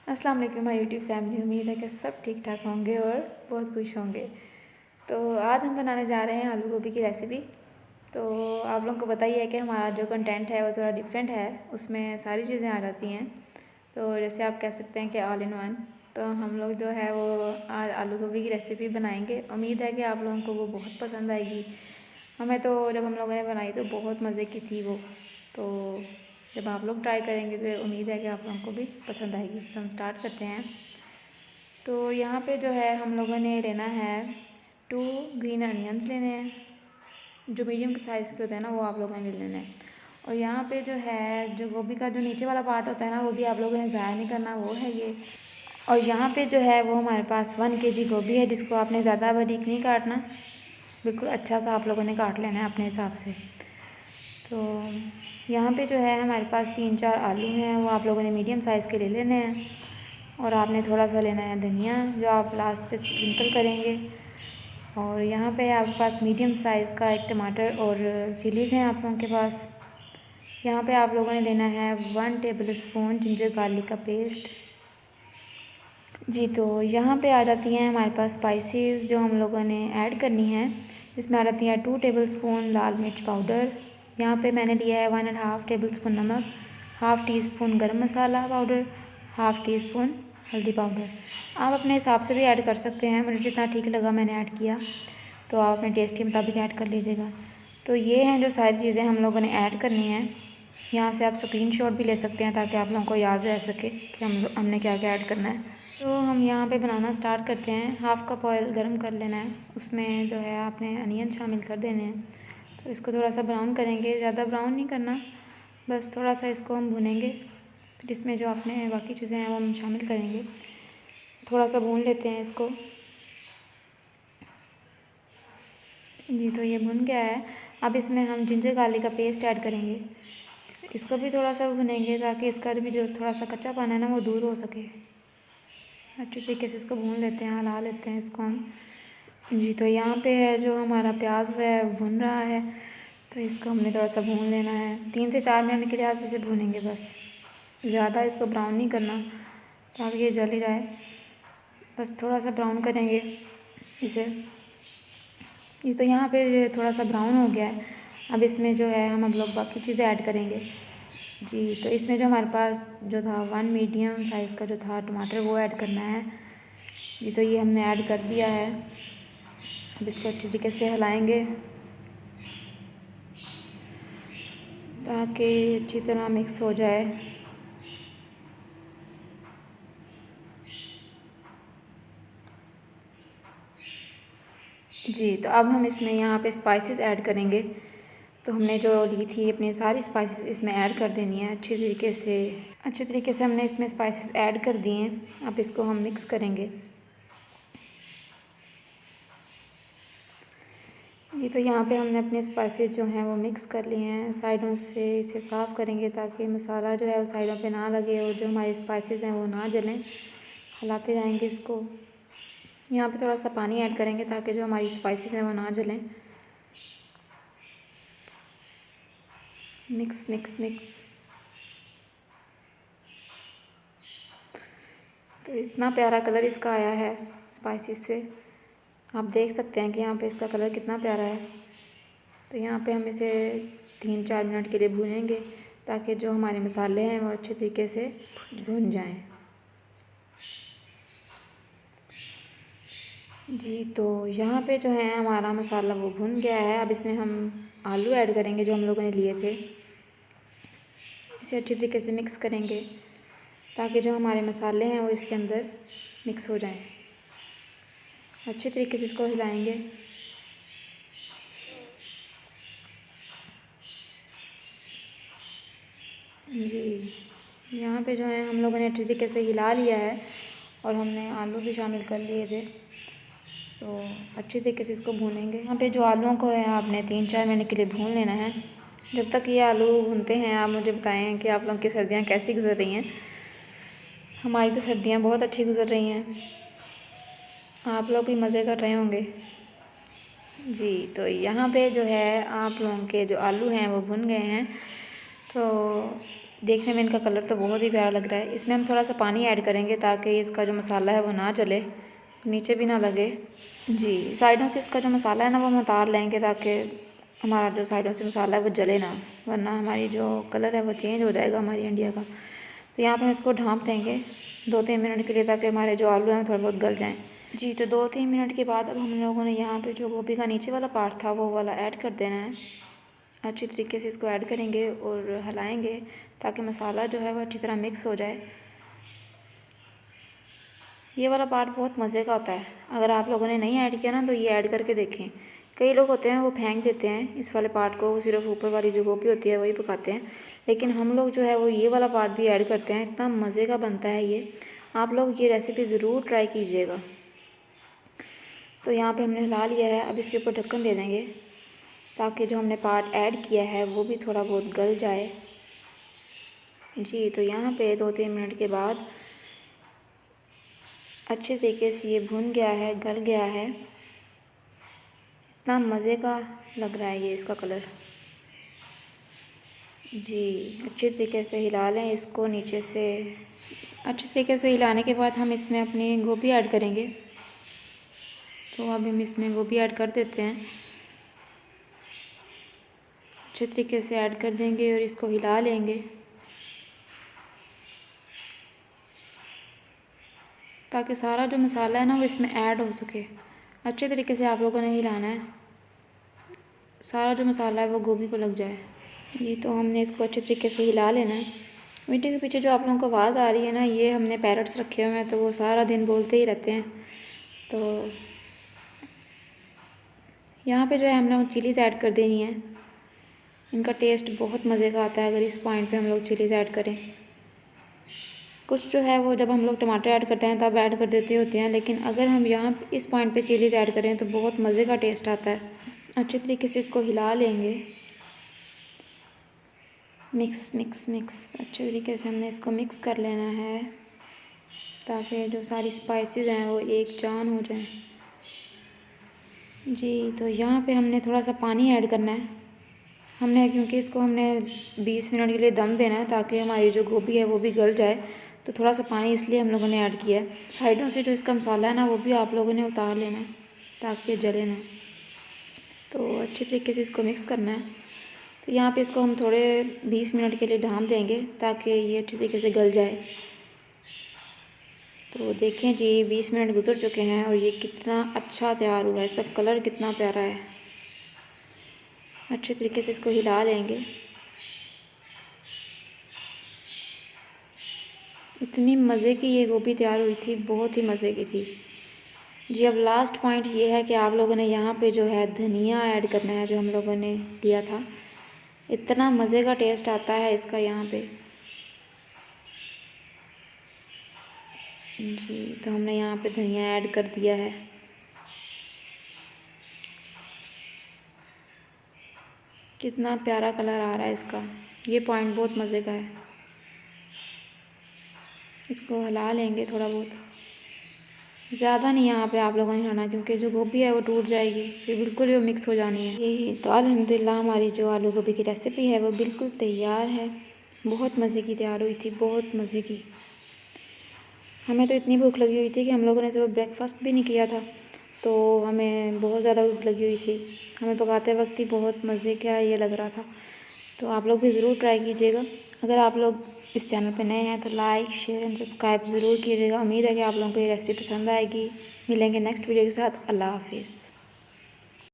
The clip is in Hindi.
अस्सलाम वालेकुम माय यूट्यूब फैमिली। उम्मीद है कि सब ठीक ठाक होंगे और बहुत खुश होंगे। तो आज हम बनाने जा रहे हैं आलू गोभी की रेसिपी। तो आप लोगों को पता ही है कि हमारा जो कंटेंट है वो थोड़ा डिफरेंट है, उसमें सारी चीज़ें आ जाती हैं। तो जैसे आप कह सकते हैं कि ऑल इन वन। तो हम लोग जो है वो आज आलू गोभी की रेसिपी बनाएंगे। उम्मीद है कि आप लोगों को वो बहुत पसंद आएगी। हमें तो जब हम लोगों ने बनाई तो बहुत मज़े की थी वो। तो जब आप लोग ट्राई करेंगे तो उम्मीद है कि आप लोगों को भी पसंद आएगी। तो हम स्टार्ट करते हैं। तो यहाँ पे जो है हम लोगों ने लेना है 2 ग्रीन अनियंस लेने हैं, जो मीडियम साइज़ के होते हैं ना, वो आप लोगों ने ले लेना है। और यहाँ पे जो है जो गोभी का जो नीचे वाला पार्ट होता है ना, वो भी आप लोगों ने ज़ाया नहीं करना, वो है ये। और यहाँ पे जो है वो हमारे पास 1 kg गोभी है, जिसको आपने ज़्यादा बारीक नहीं काटना, बिल्कुल अच्छा सा आप लोगों ने काट लेना है अपने हिसाब से। तो यहाँ पे जो है हमारे पास 3-4 आलू हैं, वो आप लोगों ने मीडियम साइज़ के ले लेने हैं। और आपने थोड़ा सा लेना है धनिया, जो आप लास्ट पे स्प्रिंकल करेंगे। और यहाँ पे आपके पास मीडियम साइज़ का एक टमाटर और चिलीज़ हैं आप लोगों के पास। यहाँ पे आप लोगों ने लेना है 1 टेबल स्पून जिंजर गार्लिक का पेस्ट। जी, तो यहाँ पे आ जाती हैं हमारे पास स्पाइसेस जो हम लोगों ने ऐड करनी है। इसमें आ जाती है 2 टेबल स्पून लाल मिर्च पाउडर। यहाँ पे मैंने लिया है 1.5 टेबल स्पून नमक, हाफ़ टी स्पून गर्म मसाला पाउडर, हाफ़ टी स्पून हल्दी पाउडर। आप अपने हिसाब से भी ऐड कर सकते हैं, मुझे जितना ठीक लगा मैंने ऐड किया। तो आप अपने टेस्ट के मुताबिक ऐड कर लीजिएगा। तो ये हैं जो सारी चीज़ें हम लोगों ने ऐड करनी है। यहाँ से आप स्क्रीनशॉट भी ले सकते हैं ताकि आप लोगों को याद रह सके कि हमने क्या क्या ऐड करना है। तो हम यहाँ पे बनाना स्टार्ट करते हैं। हाफ़ कप ऑयल गरम कर लेना है, उसमें जो है आपने अनियन शामिल कर देने हैं। तो इसको थोड़ा सा ब्राउन करेंगे, ज़्यादा ब्राउन नहीं करना, बस थोड़ा सा इसको हम भूनेंगे। फिर इसमें जो आपने बाकी चीज़ें हैं वो हम शामिल करेंगे। थोड़ा सा भून लेते हैं इसको। जी, तो ये भुन गया है। अब इसमें हम जिंजर गार्लिक का पेस्ट ऐड करेंगे। इसको भी थोड़ा सा भुनेंगे ताकि इसका भी जो थोड़ा सा कच्चापन है ना वो दूर हो सके। अच्छी तरीके से इसको भून लेते हैं, हिला लेते हैं इसको हम। जी, तो यहाँ पे है जो हमारा प्याज है भुन रहा है, तो इसको हमने थोड़ा सा भून लेना है। 3 से 4 मिनट के लिए आप इसे भूनेंगे, बस ज़्यादा इसको ब्राउन नहीं करना ताकि ये जल ही जाए। बस थोड़ा सा ब्राउन करेंगे इसे। ये तो यहाँ पे ये थोड़ा सा ब्राउन हो गया है। अब इसमें जो है हम लोग बाकी चीज़ें ऐड करेंगे। जी, तो इसमें जो हमारे पास जो था 1 मीडियम साइज़ का जो था टमाटर, वो ऐड करना है। जी, तो ये हमने ऐड कर दिया है। अब इसको अच्छी तरीके से हिलाएंगे ताकि अच्छी तरह मिक्स हो जाए। जी, तो अब हम इसमें यहाँ पे स्पाइसेस ऐड करेंगे। तो हमने जो ली थी अपनी सारी स्पाइसेस इसमें ऐड कर देनी है अच्छे तरीके से हमने इसमें स्पाइसेस ऐड कर दिए हैं। अब इसको हम मिक्स करेंगे। ये तो यहाँ पे हमने अपने स्पाइसेस जो हैं वो मिक्स कर लिए हैं। साइडों से इसे साफ़ करेंगे ताकि मसाला जो है वो साइडों पे ना लगे और जो हमारे स्पाइसेस हैं वो ना जलें। हिलाते जाएंगे इसको। यहाँ पे थोड़ा सा पानी ऐड करेंगे ताकि जो हमारी स्पाइसेस हैं वो ना जलें। Mix mix mix. तो इतना प्यारा कलर इसका आया है स्पाइसेस से, आप देख सकते हैं कि यहाँ पे इसका कलर कितना प्यारा है। तो यहाँ पे हम इसे 3-4 मिनट के लिए भूनेंगे ताकि जो हमारे मसाले हैं वो अच्छे तरीके से भुन जाएं। जी, तो यहाँ पे जो है हमारा मसाला वो भुन गया है। अब इसमें हम आलू ऐड करेंगे जो हम लोगों ने लिए थे। इसे अच्छे तरीके से मिक्स करेंगे ताकि जो हमारे मसाले हैं वो इसके अंदर मिक्स हो जाएं। अच्छे तरीके से इसको हिलाएंगे। जी, यहाँ पे जो है हम लोगों ने अच्छे तरीके से हिला लिया है और हमने आलू भी शामिल कर लिए थे। तो अच्छे तरीके से इसको भूनेंगे। यहाँ पे जो आलूओं को है आपने 3-4 मिनट के लिए भून लेना है। जब तक ये आलू भूनते हैं आप मुझे बताएं कि आप लोगों की सर्दियाँ कैसी गुजर रही हैं। हमारी तो सर्दियाँ बहुत अच्छी गुजर रही हैं, आप लोग भी मज़े कर रहे होंगे। जी, तो यहाँ पे जो है आप लोगों के जो आलू हैं वो भुन गए हैं। तो देखने में इनका कलर तो बहुत ही प्यारा लग रहा है। इसमें हम थोड़ा सा पानी ऐड करेंगे ताकि इसका जो मसाला है वो ना जले, नीचे भी ना लगे। जी, साइडों से इसका जो मसाला है ना वो हम उतार लेंगे ताकि हमारा जो साइडों से मसाला है वो जले ना, वरना हमारी जो कलर है वो चेंज हो जाएगा हमारी अंडिया का। तो यहाँ पे हम इसको ढाँप देंगे 2-3 मिनट के लिए ताकि हमारे जो आलू हैं थोड़ा बहुत गल जाएँ। जी, तो 2-3 मिनट के बाद अब हम लोगों ने यहाँ पे जो गोभी का नीचे वाला पार्ट था वो वाला ऐड कर देना है। अच्छी तरीके से इसको ऐड करेंगे और हिलाएंगे ताकि मसाला जो है वो अच्छी तरह मिक्स हो जाए। ये वाला पार्ट बहुत मज़े का होता है, अगर आप लोगों ने नहीं ऐड किया ना तो ये ऐड करके देखें। कई लोग होते हैं वो फेंक देते हैं इस वाले पार्ट को, सिर्फ ऊपर वाली जो गोभी होती है वही पकाते हैं, लेकिन हम लोग जो है वो ये वाला पार्ट भी ऐड करते हैं। इतना मज़े का बनता है ये, आप लोग ये रेसिपी ज़रूर ट्राई कीजिएगा। तो यहाँ पे हमने हिला लिया है, अब इसके ऊपर ढक्कन दे देंगे ताकि जो हमने पार्ट ऐड किया है वो भी थोड़ा बहुत गल जाए। जी, तो यहाँ पे 2-3 मिनट के बाद अच्छे तरीके से ये भुन गया है, गल गया है। इतना मज़े का लग रहा है ये इसका कलर। जी, अच्छे तरीके से हिला लें इसको नीचे से। अच्छे तरीके से हिलाने के बाद हम इसमें अपनी गोभी ऐड करेंगे। तो अब हम इसमें गोभी ऐड कर देते हैं, अच्छे तरीके से ऐड कर देंगे और इसको हिला लेंगे ताकि सारा जो मसाला है ना वो इसमें ऐड हो सके। अच्छे तरीके से आप लोगों ने हिलाना है, सारा जो मसाला है वो गोभी को लग जाए। जी, तो हमने इसको अच्छे तरीके से हिला लेना है। वीडियो के पीछे जो आप लोगों को आवाज़ आ रही है ना, ये हमने पैरट्स रखे हुए हैं तो वो सारा दिन बोलते ही रहते हैं। तो यहाँ पे जो है हमने वो चिलीज़ ऐड कर देनी है। इनका टेस्ट बहुत मज़े का आता है अगर इस पॉइंट पे हम लोग चिलीज़ ऐड करें। कुछ जो है वो जब हम लोग टमाटर ऐड करते हैं तब ऐड कर देते होते हैं, लेकिन अगर हम यहाँ इस पॉइंट पे चिलीज़ ऐड करें तो बहुत मज़े का टेस्ट आता है। अच्छे तरीके से इसको हिला लेंगे, मिक्स मिक्स मिक्स अच्छे तरीके से हमने इसको मिक्स कर लेना है ताकि जो सारी स्पाइसेस हैं वो एक जान हो जाएं। जी, तो यहाँ पे हमने थोड़ा सा पानी ऐड करना है हमने, क्योंकि इसको हमने 20 मिनट के लिए दम देना है ताकि हमारी जो गोभी है वो भी गल जाए। तो थोड़ा सा पानी इसलिए हम लोगों ने ऐड किया है। साइडों से जो इसका मसाला है ना वो भी आप लोगों ने उतार लेना है ताकि ये जले ना। तो अच्छे तरीके से इसको मिक्स करना है। तो यहाँ पे इसको हम थोड़े 20 मिनट के लिए ढाँप देंगे ताकि ये अच्छे तरीके से गल जाए। तो देखें जी, 20 मिनट गुजर चुके हैं और ये कितना अच्छा तैयार हुआ है, इसका कलर कितना प्यारा है। अच्छे तरीके से इसको हिला लेंगे। इतनी मज़े की ये गोभी तैयार हुई थी, बहुत ही मज़े की थी। जी, अब लास्ट पॉइंट ये है कि आप लोगों ने यहाँ पे जो है धनिया ऐड करना है, जो हम लोगों ने लिया था। इतना मज़े का टेस्ट आता है इसका यहाँ पे। जी, तो हमने यहाँ पे धनिया ऐड कर दिया है। कितना प्यारा कलर आ रहा है इसका, ये पॉइंट बहुत मज़े का है। इसको हिला लेंगे थोड़ा बहुत, ज़्यादा नहीं यहाँ पे आप लोगों ने हिलाना क्योंकि जो गोभी है वो टूट जाएगी, फिर बिल्कुल वो मिक्स हो जानी है। यही तो अल्हम्दुलिल्लाह हमारी जो आलू गोभी की रेसिपी है वो बिल्कुल तैयार है। बहुत मज़े की तैयार हुई थी, बहुत मज़े की। हमें तो इतनी भूख लगी हुई थी कि हम लोगों ने सुबह ब्रेकफास्ट भी नहीं किया था, तो हमें बहुत ज़्यादा भूख लगी हुई थी। हमें पकाते वक्त ही बहुत मज़े का ये लग रहा था। तो आप लोग भी ज़रूर ट्राई कीजिएगा। अगर आप लोग इस चैनल पे नए हैं तो लाइक शेयर एंड सब्सक्राइब ज़रूर कीजिएगा। उम्मीद है कि आप लोगों को ये रेसिपी पसंद आएगी। मिलेंगे नेक्स्ट वीडियो के साथ। अल्लाह हाफिज़।